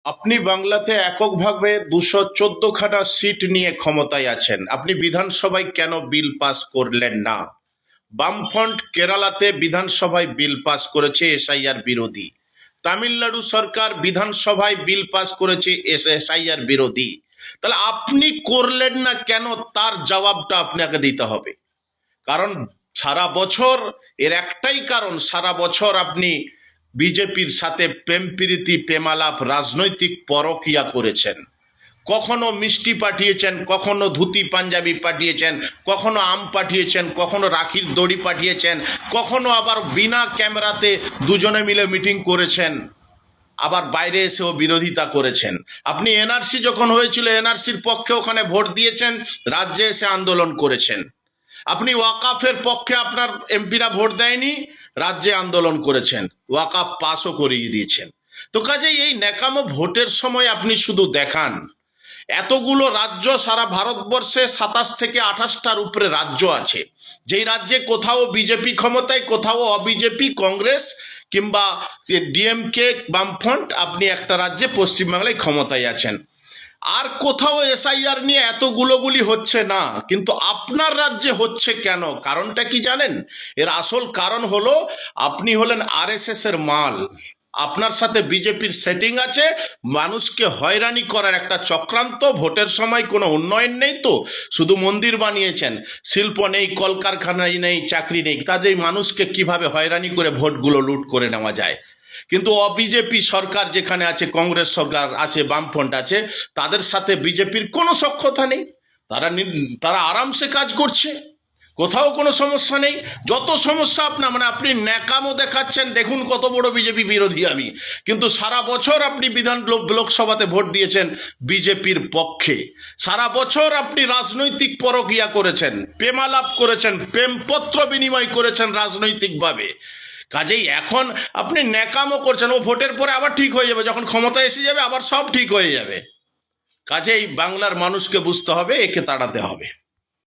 আপনি বাংলাতে এককভাবে 214খানা সিট নিয়ে ক্ষমতায় আছেন। আপনি বিধানসভায় কেন বিল পাস করলেন না? বামফ্রন্ট কেরালাতে বিধানসভায় বিল পাস করেছে এসআইআর বিরোধী। তামিলনাড়ু সরকার বিধানসভায় বিল পাস করেছে এসআইআর বিরোধী। তাহলে আপনি করলেন না কেন, তার জবাবটা আপনাকে দিতে হবে। কারণ সারা বছর, এর একটাই কারণ, সারা বছর আপনি বিজেপির সাথে প্রেম প্রীতি প্রেমালাপ রাজনৈতিক পরকীয়া করেছেন। কখনো মিষ্টি পাঠিয়েছেন, কখনো ধুতি পাঞ্জাবি পাঠিয়েছেন, কখনো আম পাঠিয়েছেন, কখনো রাখির দড়ি পাঠিয়েছেন, কখনো আবার বিনা ক্যামেরাতে দুজনে মিলে মিটিং করেছেন, আবার বাইরে এসেও বিরোধিতা করেছেন। আপনি এনআরসি যখন হয়েছিল এনআরসির পক্ষে ওখানে ভোট দিয়েছেন, রাজ্যে এসে আন্দোলন করেছেন। আপনি ওয়াকাফের পক্ষে আপনার এমপিরা ভোট দেয়নি, রাজ্যে আন্দোলন করেছেন, ওয়াকাফ পাসও করিয়ে দিয়েছেন। তো কাজেই এই ন্যাকামো ভোটের সময় আপনি শুধু দেখান। এতগুলো রাজ্য, সারা ভারতবর্ষে 27 থেকে 28টার উপরে রাজ্য আছে, যেই রাজ্যে কোথাও বিজেপি ক্ষমতায়, কোথাও অবিজেপি, কংগ্রেস কিংবা ডিএমকে বামফ্রন্ট, আপনি একটা রাজ্যে পশ্চিমবাংলায় ক্ষমতায় আছেন। আর কোথাও এসআইআর নিয়ে এত গুলোগুলি হচ্ছে না, কিন্তু আপনার রাজ্যে হচ্ছে কেন? কারণটা কি জানেন? এর আসল কারণ হলো আপনি হলেন আরএসএস এর মাল। আপনার সাথে বিজেপির সেটিং আছে, মানুষকে হয়রানি করার একটা চক্রান্ত। ভোটের সময় কোনো উন্নয়ন নেই, তো শুধু মন্দির বানিয়েছেন, শিল্প নেই, কলকারখানাই নেই, চাকরি নেই, তাদের মানুষকে কিভাবে হয়রানি করে ভোটগুলো লুট করে নেওয়া যায়। কিন্তু অবিজেপি সরকার যেখানে আছে, কংগ্রেস সরকার আছে, বামফ্রন্ট আছে, তাদের সাথে বিজেপির কোনো সখ্যতা নেই। তারা আরামসে কাজ করছে, কোথাও কোনো সমস্যা নেই। যত সমস্যা আপনি ন্যাকামো দেখাচ্ছেন, দেখুন কত বড় বিজেপি বিরোধী আমি, কিন্তু সারা বছর আপনি লোকসভাতে ভোট দিয়েছেন বিজেপির পক্ষে। সারা বছর আপনি রাজনৈতিক পরকীয়া করেছেন, প্রেমালাপ করেছেন, প্রেমপত্র বিনিময় করেছেন রাজনৈতিকভাবে। কাজেই এখন আপনি ন্যাকামো করছেন। ও ভোটের পরে আবার ঠিক হয়ে যাবে, যখন ক্ষমতা এসে যাবে আবার সব ঠিক হয়ে যাবে। কাজেই বাংলার মানুষকে বুঝতে হবে, একে তাড়াতে হবে।